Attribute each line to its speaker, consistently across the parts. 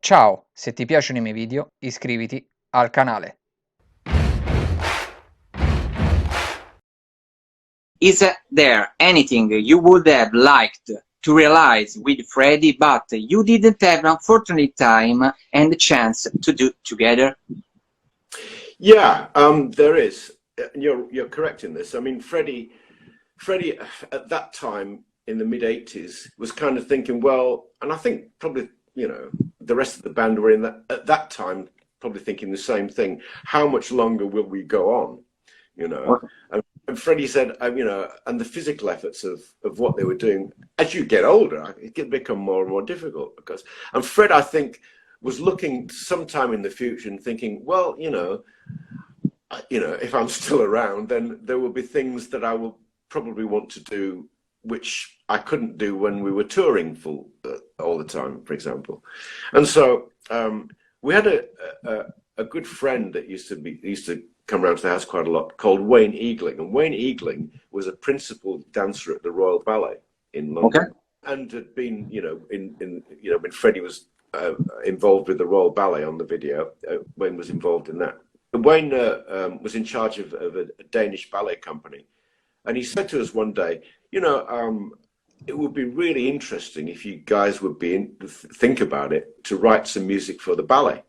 Speaker 1: Ciao, se ti piacciono i miei video iscriviti al canale.
Speaker 2: Is there anything you would have liked to realize with Freddie, but you didn't have unfortunately time and chance to do together?
Speaker 3: Yeah, there is. You're correct in this. I mean, Freddie at that time in the mid '80s was kind of thinking, well, and I think probably the rest of the band were in that at that time probably thinking the same thing. How much longer will we go on? You know, and Freddie said, and the physical efforts of what they were doing as you get older, it can become more and more difficult and Fred, I think, was looking sometime in the future and thinking, well, if I'm still around, then there will be things that I will probably want to do which I couldn't do when we were touring full all the time, for example. And so we had a good friend that used to come around to the house quite a lot, called Wayne Eagling. And Wayne Eagling was a principal dancer at the Royal Ballet in London, and had been, when Freddie was involved with the Royal Ballet on the video, Wayne was involved in that. Wayne was in charge of a Danish ballet company, and he said to us one day, it would be really interesting if you guys would think about it to write some music for the ballet.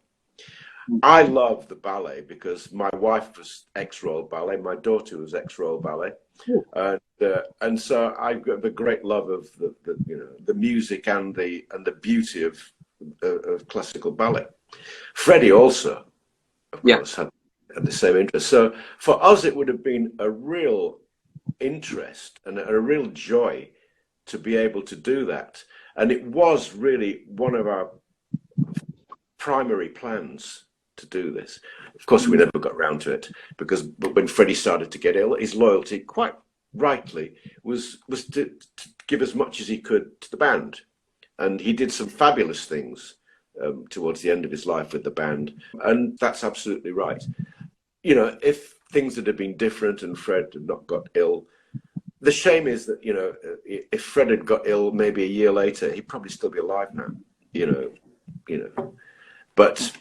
Speaker 3: I love the ballet because my wife was ex-Royal Ballet, my daughter was ex-Royal Ballet, and so I've got a great love of the music and the beauty of classical ballet. Freddie also, of course, had the same interest. So for us, it would have been a real interest and a real joy to be able to do that. And it was really one of our primary plans to do this. Of course, we never got around to it because when Freddie started to get ill, his loyalty, quite rightly, was to give as much as he could to the band. And he did some fabulous things towards the end of his life with the band. And that's absolutely right. If things had been different and Fred had not got ill, the shame is that, if Fred had got ill maybe a year later, he'd probably still be alive now, but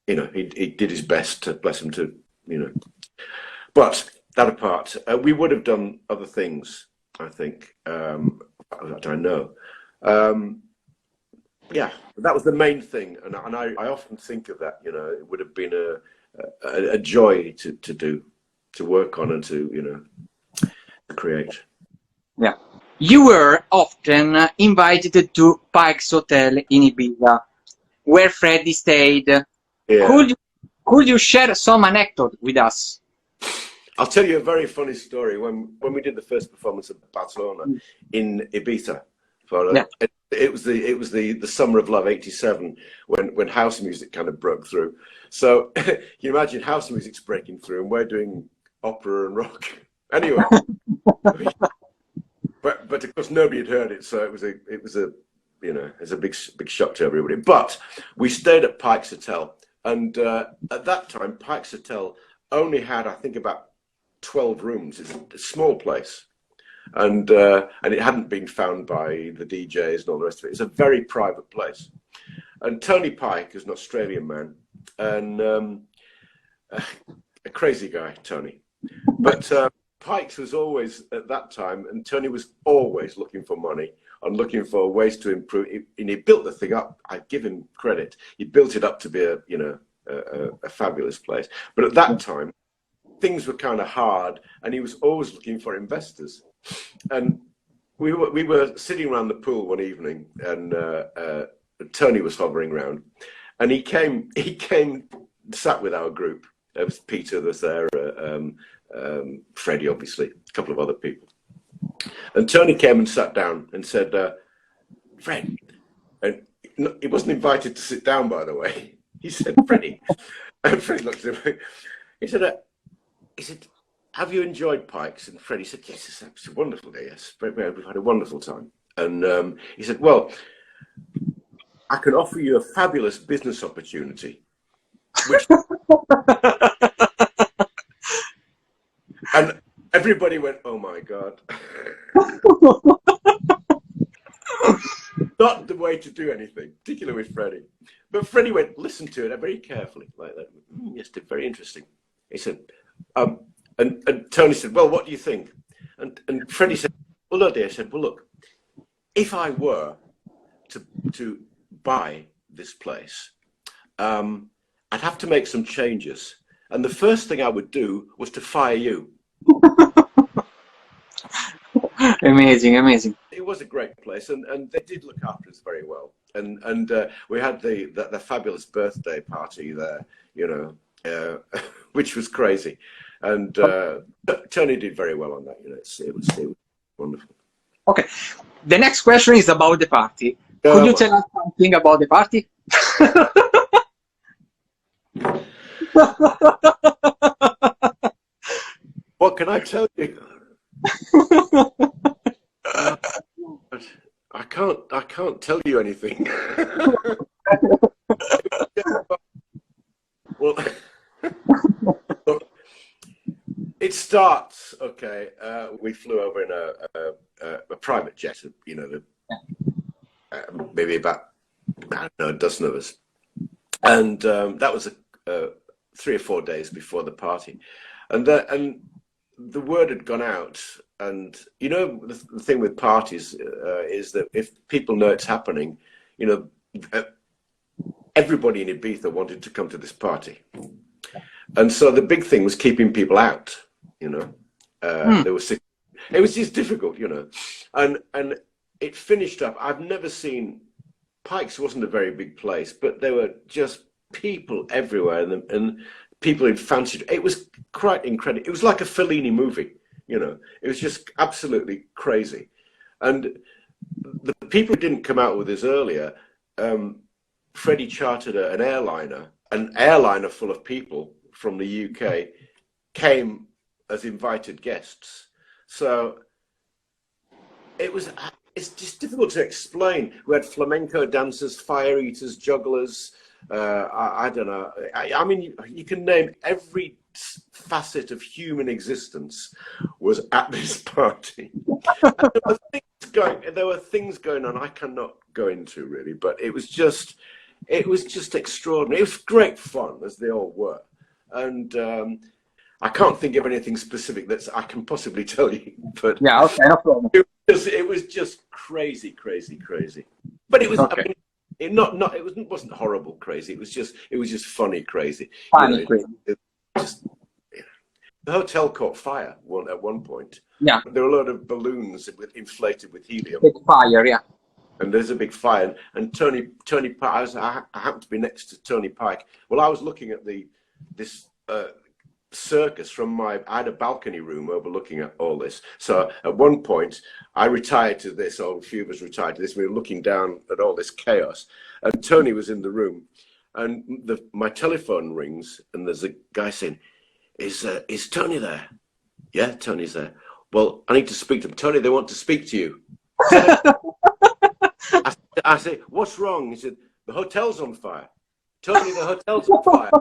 Speaker 3: he did his best, to bless him, to, but that apart, we would have done other things, I think, that I know. Yeah, that was the main thing. And I often think of that, it would have been a joy to work on and to create.
Speaker 2: Yeah. You were often invited to Pikes Hotel in Ibiza, where Freddie stayed.
Speaker 3: Yeah.
Speaker 2: Could you share some anecdote with us?
Speaker 3: I'll tell you a very funny story. When we did the first performance of Barcelona in Ibiza, it was the summer of love, '87, when house music kind of broke through. So you imagine house music's breaking through and we're doing opera and rock. Anyway, but of course nobody had heard it, so it was a big shock to everybody. But we stayed at Pikes Hotel, and at that time Pikes Hotel only had, I think, about 12 rooms. It's a small place. And it hadn't been found by the DJs and all the rest of it. It's a very private place. And Tony Pike is an Australian man, and a crazy guy, Tony. But Pikes was always, at that time, and Tony was always looking for money and looking for ways to improve. And he built the thing up. I give him credit. He built it up to be a fabulous place. But at that time, things were kind of hard, and he was always looking for investors. And we were sitting around the pool one evening, and Tony was hovering around, and he came, sat with our group. There was Peter was there, Freddie, obviously, a couple of other people. And Tony came and sat down and said, Fred, and he wasn't invited to sit down, by the way. He said, Freddie. And Freddie looked at him. He said, have you enjoyed Pikes? And Freddie said, yes, it's a wonderful day, yes. We've had a wonderful time. And he said, well, I can offer you a fabulous business opportunity. Which... and everybody went, oh my God. Not the way to do anything, particularly with Freddie. but Freddie went, listen to it very carefully, like that. Yes, very interesting. He said, and Tony said, well, what do you think? And Freddie said, well, no, dear. I said, well, look, if I were to buy this place, I'd have to make some changes. And the first thing I would do was to fire you.
Speaker 2: Amazing, amazing.
Speaker 3: It was a great place, and they did look after us very well. And we had the fabulous birthday party there, you know, which was crazy. And Tony did very well on that. You know, it was wonderful.
Speaker 2: Okay, the next question is about the party. Could you tell us something about the party?
Speaker 3: What can I tell you? I can't tell you anything. Well, it starts, okay. We flew over in a private jet, you know, maybe about, I don't know, a dozen of us. And that was 3 or 4 days before the party. And the word had gone out. And, you know, the thing with parties is that if people know it's happening, you know, everybody in Ibiza wanted to come to this party. And so the big thing was keeping people out, you know. It was just difficult, you know. And it finished up. I've never seen, Pikes wasn't a very big place, but there were just people everywhere, and people who'd fancied. It was quite incredible. It was like a Fellini movie, you know. It was just absolutely crazy. And the people who didn't come out with us earlier, Freddie chartered an airliner full of people from the UK came as invited guests. So it's just difficult to explain. We had flamenco dancers, fire eaters, jugglers. I don't know. I mean, you can name every facet of human existence was at this party. There were things going on I cannot go into really, but it was just extraordinary. It was great fun, as they all were, and I can't think of anything specific that I can possibly tell you. But
Speaker 2: yeah, okay, no problem.
Speaker 3: It was just crazy. But it was.
Speaker 2: Okay.
Speaker 3: I mean, it wasn't horrible crazy. It was just funny crazy.
Speaker 2: Funny,
Speaker 3: you know, the hotel caught fire at one point.
Speaker 2: Yeah.
Speaker 3: There were a lot of balloons inflated with helium.
Speaker 2: Big fire, yeah.
Speaker 3: And there's a big fire. And Tony Pike, I happened to be next to Tony Pike. Well, I was looking at this circus I had a balcony room overlooking at all this. So at one point I retired to this, or a few of us retired to this. We were looking down at all this chaos, and Tony was in the room, and my telephone rings, and there's a guy saying, is Tony there? Yeah, Tony's there. Well, I need to speak to him. Tony, they want to speak to you. I say, what's wrong? He said, the hotel's on fire. Tony, the hotel's on fire.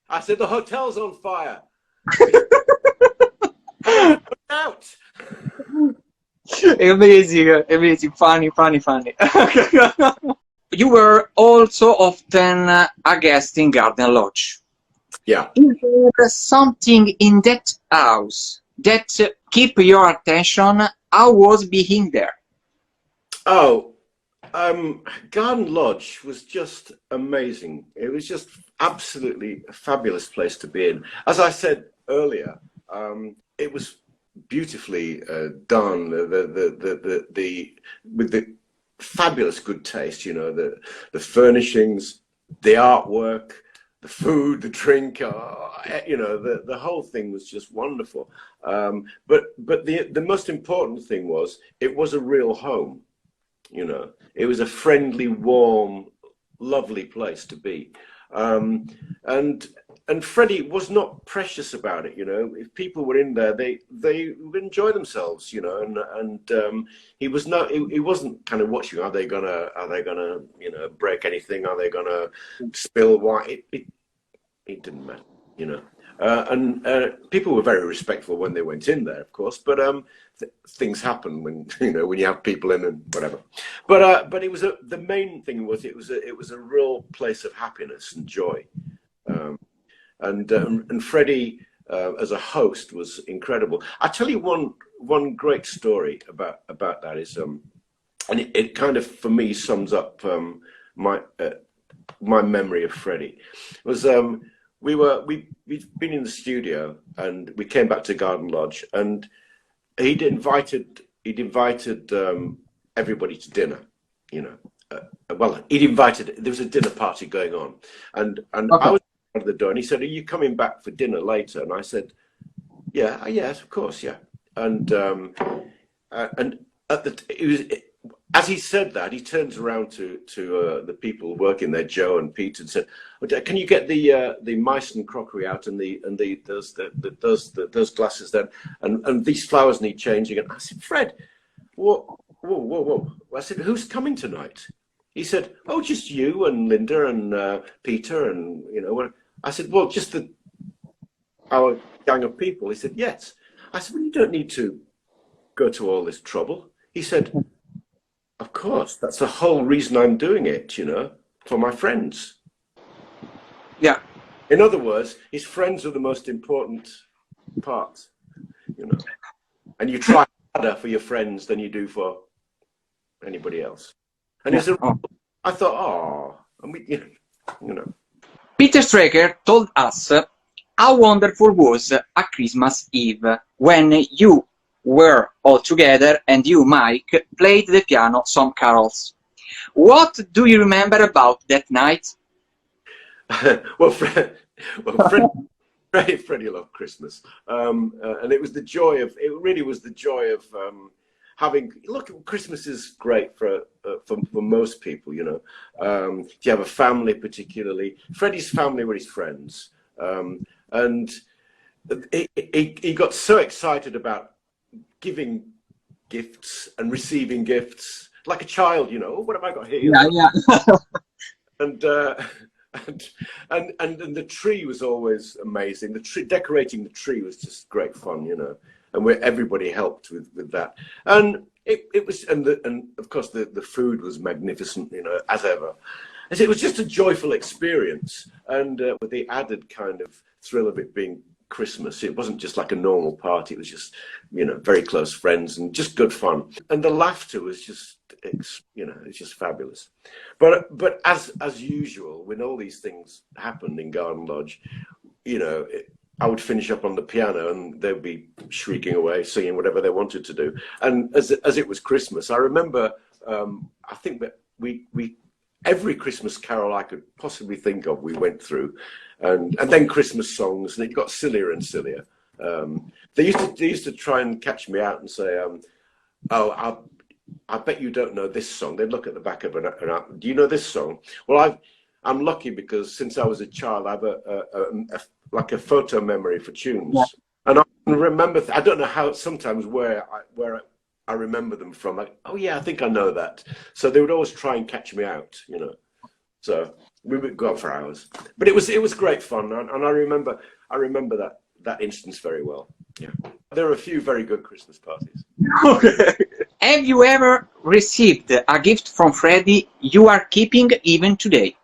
Speaker 3: I said, the hotel's on fire. Out.
Speaker 2: Amazing, funny. You were also often a guest in Garden Lodge.
Speaker 3: Yeah.
Speaker 2: Is there something in that house that keep your attention? How was being there?
Speaker 3: Oh, Garden Lodge was just amazing. It was just absolutely a fabulous place to be in. As I said earlier, it was beautifully done. With the fabulous good taste, you know, the furnishings, the artwork, the food, the drink, you know, the whole thing was just wonderful. But the most important thing was it was a real home. You know, it was a friendly, warm, lovely place to be. And Freddie was not precious about it. You know, if people were in there, they would enjoy themselves. You know, and he wasn't kind of watching. Are they gonna you know, break anything? Are they gonna spill wine? It didn't matter. You know, And people were very respectful when they went in there, of course, but things happen when when you have people in and whatever. But it was the main thing was it was a real place of happiness and joy, and Freddie as a host was incredible. I tell you one great story about that is and it kind of for me sums up my memory of Freddie. It was we'd been in the studio and we came back to Garden Lodge, and he'd invited everybody to dinner, well, there was a dinner party going on, and
Speaker 2: Okay.
Speaker 3: I was at the door, and he said, "Are you coming back for dinner later?" And I said, "Yeah, yes, of course, yeah." And as he said that, he turns around to the people working there, Joe and Pete, and said, "Can you get the mice and crockery out and those glasses then, and these flowers need changing?" And I said, "Fred, whoa. I said, "Who's coming tonight?" He said, "Oh, just you and Linda and Peter and I said, "Well, just our gang of people." He said, "Yes." I said, "Well, you don't need to go to all this trouble." He said, "Of course, that's the whole reason I'm doing it, for my friends."
Speaker 2: Yeah.
Speaker 3: In other words, his friends are the most important part, and you try harder for your friends than you do for anybody else. And I thought, oh, and
Speaker 2: Peter Straker told us how wonderful was a Christmas Eve when you were all together and you, Mike, played the piano some carols. What do you remember about that night?
Speaker 3: well, Freddie loved Christmas, and it was the joy of. It really was the joy of having. Look, Christmas is great for most people, If you have a family, particularly, Freddie's family were his friends, and he got so excited about giving gifts and receiving gifts like a child, "Oh, what have I got here?"
Speaker 2: Yeah.
Speaker 3: And the tree was always amazing. Decorating the tree was just great fun, and where everybody helped with that. And it was, and of course the food was magnificent, as ever. And it was just a joyful experience, and with the added kind of thrill of it being Christmas. It wasn't just like a normal party. It was just, very close friends and just good fun. And the laughter was just, it's just fabulous. But as usual, when all these things happened in Garden Lodge, I would finish up on the piano and they'd be shrieking away, singing whatever they wanted to do. And as it was Christmas, I remember, I think that we every Christmas carol I could possibly think of, we went through, and then Christmas songs, and it got sillier and sillier. They used to try and catch me out and say, "Oh, I bet you don't know this song." They'd look at the back of an album. "Do you know this song?" Well, I'm lucky because since I was a child, I have like a photo memory for tunes,
Speaker 2: Yeah.
Speaker 3: and I can remember. I don't know how. Sometimes where I remember them from. Like, oh yeah, I think I know that. So they would always try and catch me out, So we would go on for hours. But it was great fun, and I remember that instance very well. Yeah, there are a few very good Christmas parties.
Speaker 2: Okay. Have you ever received a gift from Freddie you are keeping even today?